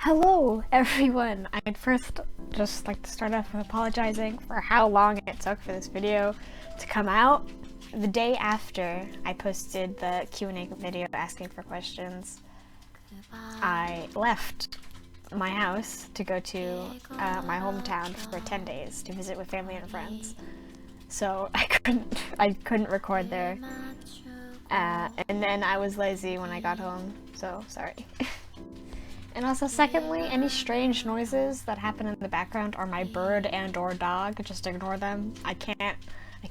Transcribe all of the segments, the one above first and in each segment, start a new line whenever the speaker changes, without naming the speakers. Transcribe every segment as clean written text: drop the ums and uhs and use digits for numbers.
Hello everyone! I'd first just like to start off with apologizing for how long it took for this video to come out. The day after I posted the Q&A video asking for questions, I left my house to go to my hometown for 10 days to visit with family and friends. So I couldn't record there. And then I was lazy when I got home, so sorry. And also, secondly, any strange noises that happen in the background are my bird and or dog. Just ignore them. I can't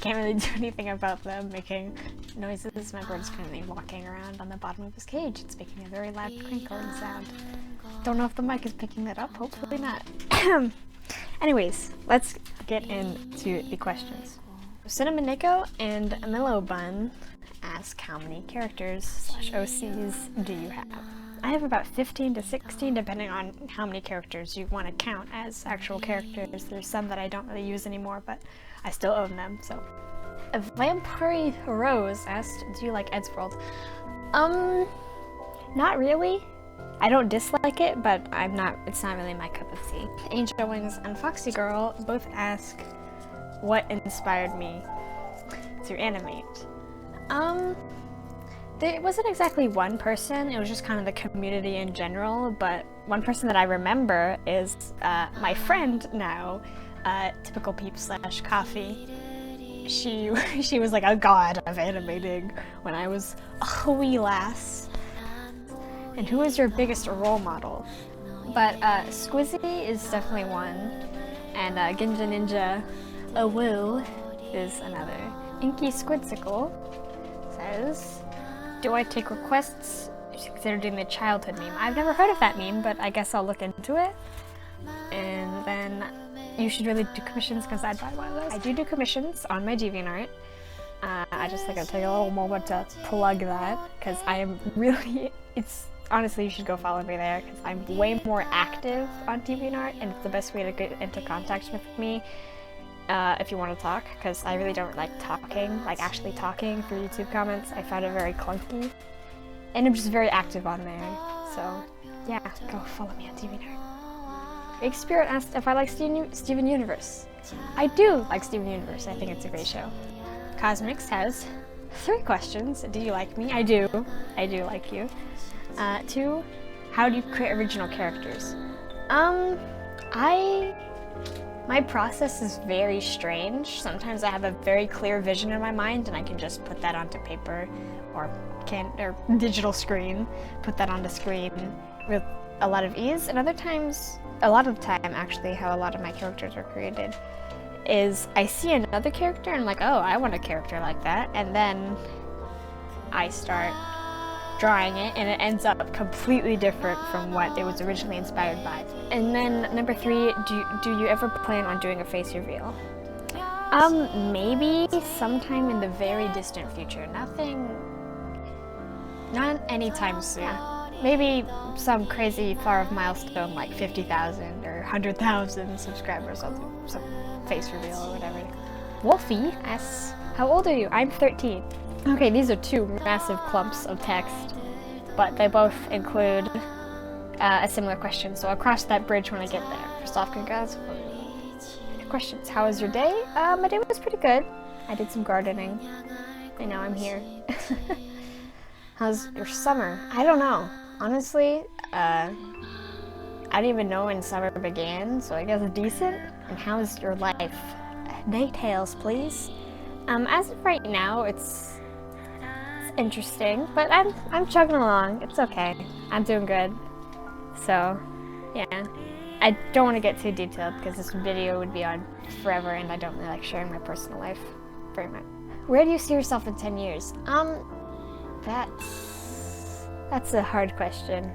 really do anything about them making noises. My bird's currently walking around on the bottom of his cage. It's making a very loud crinkling sound. Don't know if the mic is picking that up. Hopefully not. Anyways, let's get into the questions. Cinnamon Nico and Mellow Bun ask, how many characters / OCs do you have? I have about 15 to 16, depending on how many characters you want to count as actual characters. There's some that I don't really use anymore, but I still own them, so. A Vampire Rose asked, do you like Eddsworld? Not really. I don't dislike it, but it's not really my cup of tea. Angel Wings and Foxy Girl both ask, what inspired me to animate? There wasn't exactly one person, it was just kind of the community in general, but one person that I remember is my friend now, Typical Peep / Coughii. She was like a god of animating when I was a wee lass. And who is your biggest role model? But Squizzy is definitely one, and Ginja Ninja Woo is another. Inky Squidsicle says, do I take requests? Consider doing the childhood meme. I've never heard of that meme, but I guess I'll look into it. And then you should really do commissions because I'd buy one of those. I do commissions on my DeviantArt. I just like to take a little moment to plug that because I am really, honestly you should go follow me there because I'm way more active on DeviantArt and it's the best way to get into contact with me. If you want to talk, because I really don't like talking, like actually talking through YouTube comments. I found it very clunky. And I'm just very active on there. So, yeah, go follow me on DeviantArt. Big Spirit asked if I like Steven Universe. I do like Steven Universe. I think it's a great show. Cosmix has 3 questions. Do you like me? I do. I do like you. 2, how do you create original characters? My process is very strange. Sometimes I have a very clear vision in my mind and I can just put that onto paper or digital screen, put that onto screen with a lot of ease. And other times, a lot of the time actually, how a lot of my characters are created is I see another character and I'm like, oh, I want a character like that. And then I start drawing it and it ends up completely different from what it was originally inspired by. And then number 3, do you ever plan on doing a face reveal? Maybe sometime in the very distant future. Not anytime soon. Maybe some crazy far-off milestone like 50,000 or 100,000 subscribers, I'll do some face reveal or whatever. Wolfie asks, how old are you? I'm 13. Okay, these are 2 massive clumps of text, but they both include a similar question, so I'll cross that bridge when I get there. First off, congrats. Questions. How was your day? My day was pretty good. I did some gardening, and now I'm here. How's your summer? I don't know. Honestly, I don't even know when summer began, so I guess decent. And how's your life? Details, please. As of right now, it's interesting, but I'm chugging along. It's okay. I'm doing good. So, yeah. I don't want to get too detailed because this video would be on forever and I don't really like sharing my personal life very much. Where do you see yourself in 10 years? That's a hard question.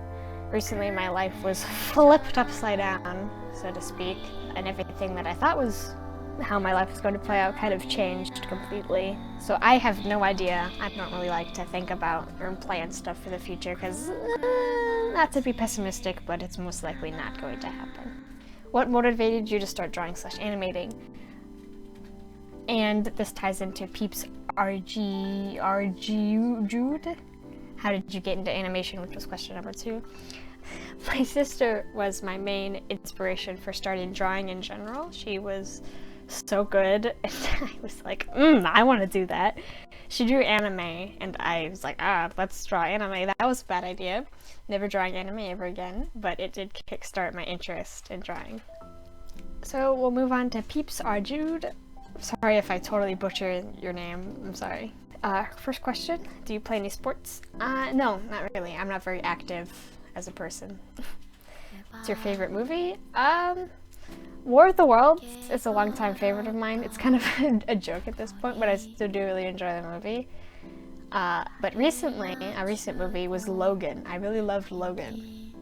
Recently my life was flipped upside down, so to speak, and everything that I thought was how my life is going to play out kind of changed completely. So I have no idea. I don't really like to think about or plan stuff for the future because, not to be pessimistic, but it's most likely not going to happen. What motivated you to start drawing / animating? And this ties into Peeps RG Jude. How did you get into animation, which was question number 2. My sister was my main inspiration for starting drawing in general. She was so good, and I was like, I want to do that. She drew anime, and I was like, let's draw anime. That was a bad idea. Never drawing anime ever again, but it did kickstart my interest in drawing. So we'll move on to Peeps R. Jude. Sorry if I totally butchered your name, I'm sorry. First question, do you play any sports? No, not really. I'm not very active as a person. What's your favorite movie? War of the Worlds is a longtime favorite of mine. It's kind of a joke at this point, but I still do really enjoy the movie. But recently, a recent movie was Logan. I really loved Logan.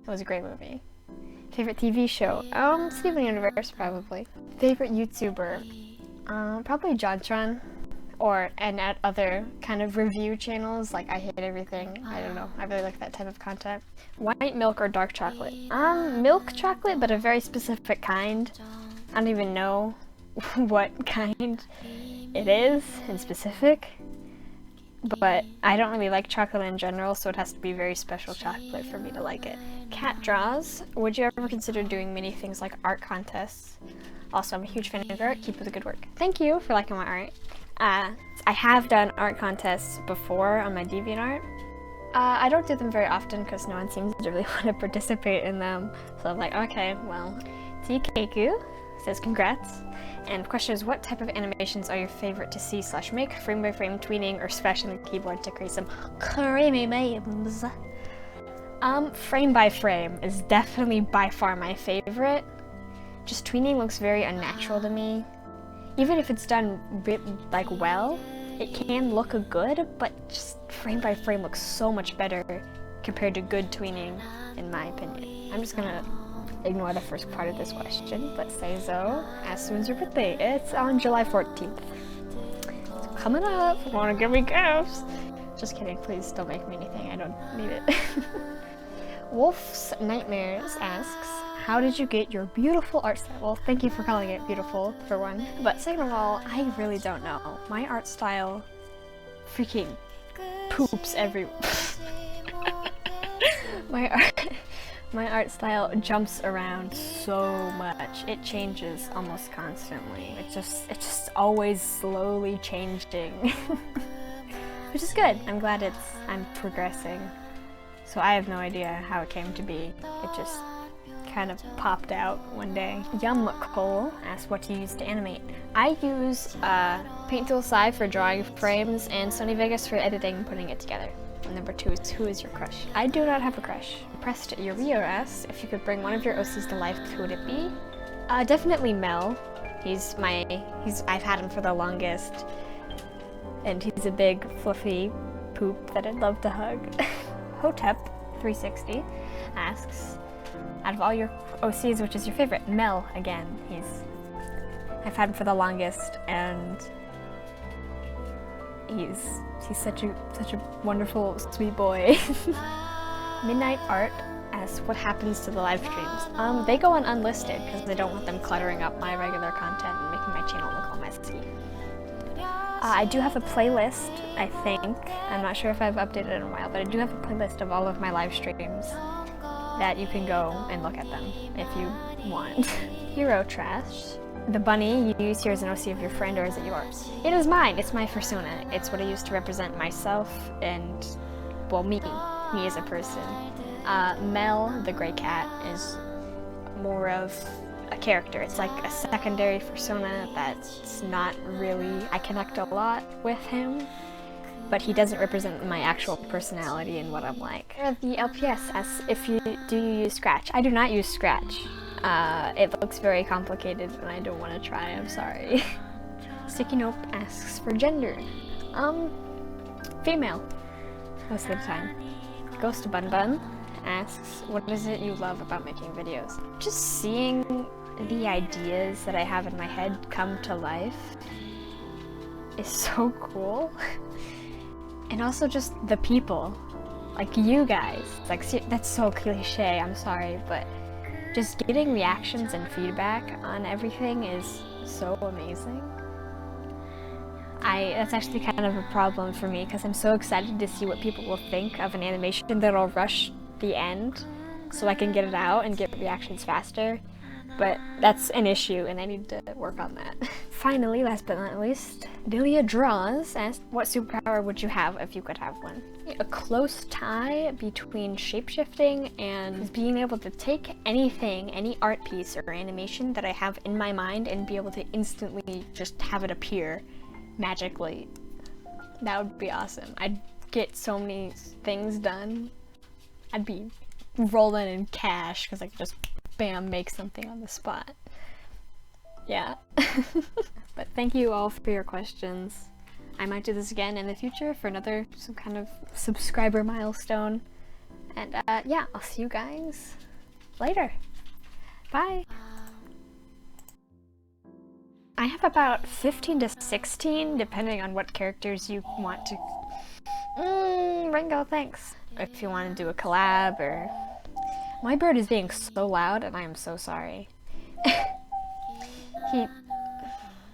It was a great movie. Favorite TV show? Steven Universe, probably. Favorite YouTuber? Probably JonTron. And at other kind of review channels, like I Hate Everything. I don't know, I really like that type of content. White milk or dark chocolate? Milk chocolate, but a very specific kind. I don't even know what kind it is in specific. But I don't really like chocolate in general, so it has to be very special chocolate for me to like it. Cat draws. Would you ever consider doing mini things like art contests? Also, I'm a huge fan of your art. Keep up the good work. Thank you for liking my art. I have done art contests before on my DeviantArt. I don't do them very often because no one seems to really want to participate in them. So I'm like, okay, well. TKQ says congrats. And the question is, what type of animations are your favorite to see/make? Frame by frame, tweening, or smashing the keyboard to create some creamy memes? Frame by frame is definitely by far my favorite. Just tweening looks very unnatural to me. Even if it's done well, it can look good, but just frame by frame looks so much better compared to good tweening, in my opinion. I'm just gonna ignore the first part of this question, but Seizo, as soon as your birthday, it's on July 14th. So coming up, wanna give me gifts? Just kidding, please don't make me anything, I don't need it. Wolf's Nightmares asks, how did you get your beautiful art style? Well, thank you for calling it beautiful, for one. But second of all, I really don't know. My art style freaking poops everywhere. My art style jumps around so much. It changes almost constantly. It's just always slowly changing. Which is good. I'm glad I'm progressing. So I have no idea how it came to be. It just kind of popped out one day. Yum Cole asked, what do you use to animate? I use Paint Tool Sai for drawing frames and Sony Vegas for editing and putting it together. And number 2 is, who is your crush? I do not have a crush. Pressed Uriel asks, if you could bring one of your OCs to life, who would it be? Definitely Mel. I've had him for the longest. And he's a big fluffy poop that I'd love to hug. Hotep360 asks, out of all your OCs, which is your favorite? Mel, again. I've had him for the longest, and he's such a wonderful, sweet boy. Midnight Art asks, what happens to the live streams? They go on unlisted because I don't want them cluttering up my regular content and making my channel look all messy. I do have a playlist, I think. I'm not sure if I've updated it in a while, but I do have a playlist of all of my live streams that you can go and look at them if you want. Hero Trash. The bunny you use here is an OC of your friend, or is it yours? It is mine. It's my persona. It's what I use to represent myself and, well, me as a person. Mel, the gray cat, is more of a character. It's like a secondary persona that's not really, I connect a lot with him, but he doesn't represent my actual personality and what I'm like. The LPS asks, do you use Scratch? I do not use Scratch. It looks very complicated and I don't want to try, I'm sorry. Sticky Nope asks for gender. Female, most of the time. Ghost Bun Bun asks, what is it you love about making videos? Just seeing the ideas that I have in my head come to life is so cool. And also just the people, like you guys. Like, that's so cliche, I'm sorry, but just getting reactions and feedback on everything is so amazing. That's actually kind of a problem for me because I'm so excited to see what people will think of an animation that'll rush the end so I can get it out and get reactions faster. But that's an issue, and I need to work on that. Finally, last but not least, Delia Draws asked, what superpower would you have if you could have one? A close tie between shapeshifting and being able to take anything, any art piece or animation that I have in my mind and be able to instantly just have it appear magically. That would be awesome. I'd get so many things done. I'd be rolling in cash because I could just bam, make something on the spot. Yeah. But thank you all for your questions. I might do this again in the future for some kind of subscriber milestone. And yeah, I'll see you guys later. Bye. I have about 15 to 16, depending on what characters you want to... Ringo, thanks. If you want to do a collab or... My bird is being so loud and I am so sorry.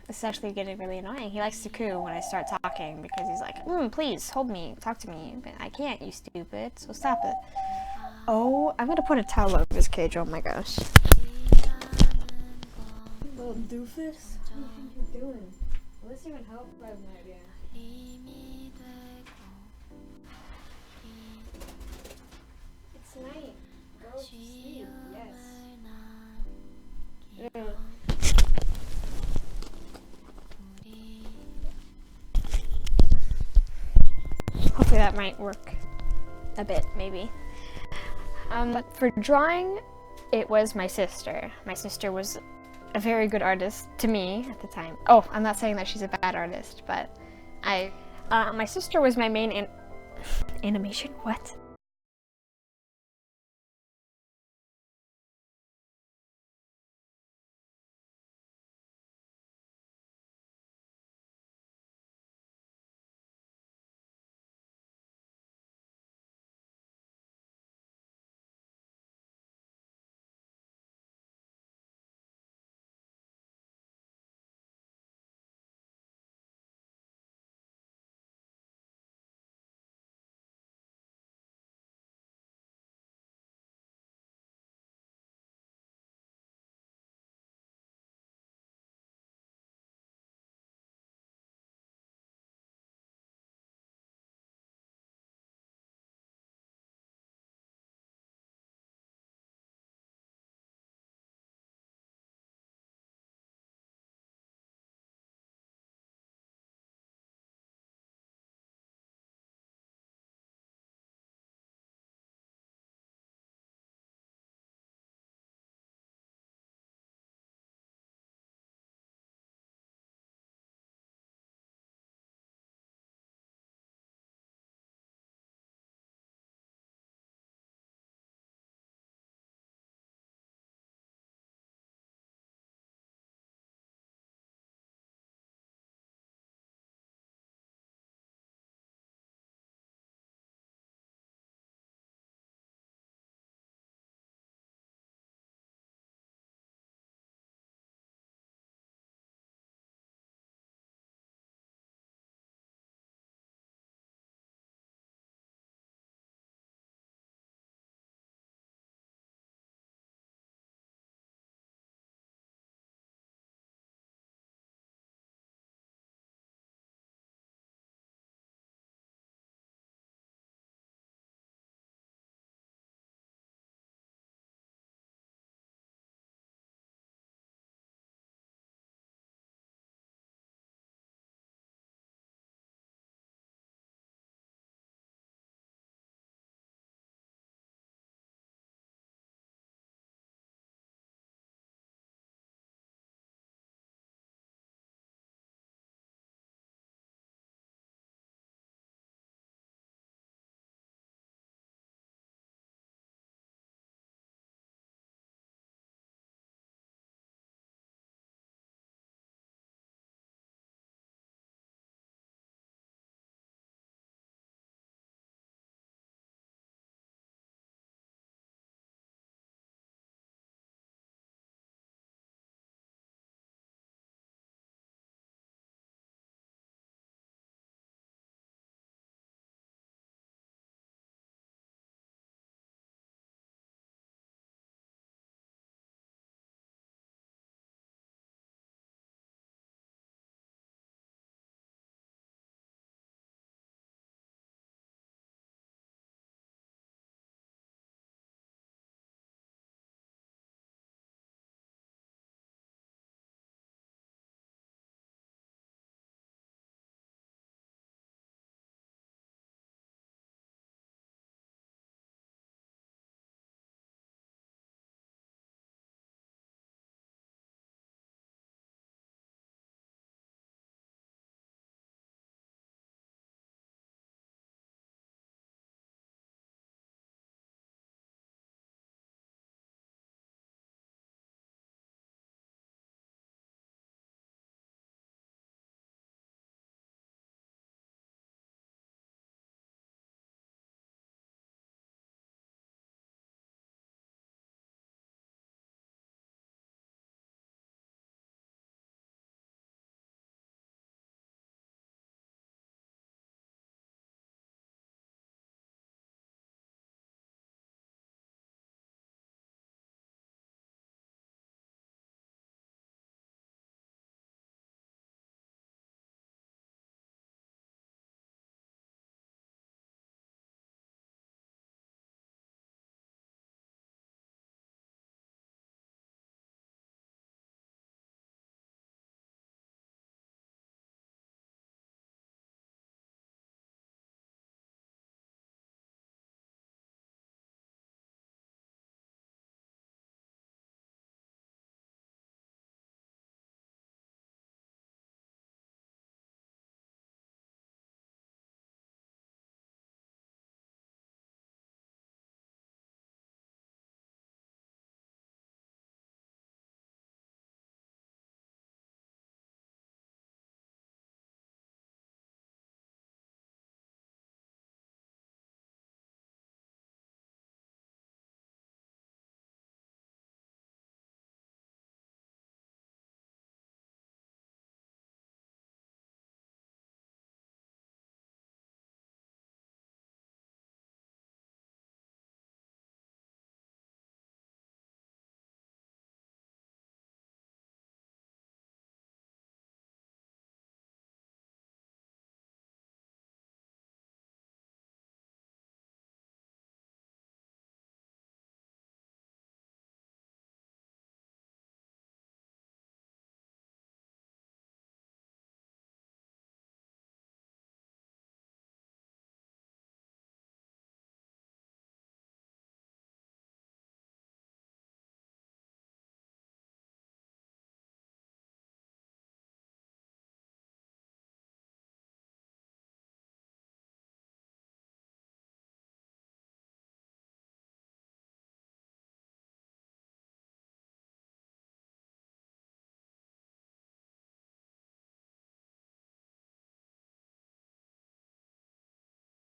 It's actually getting really annoying. He likes to coo when I start talking because he's like, please, hold me, talk to me. But I can't, you stupid, so stop it. Oh, I'm gonna put a towel over his cage, oh my gosh. Little doofus? What do you think you're doing? Will this even help? I have no idea. It's night. Go to sleep, yes. Hopefully that might work a bit, maybe. But for drawing, it was my sister. My sister was a very good artist to me at the time. Oh, I'm not saying that she's a bad artist, but my sister was my main animation? What?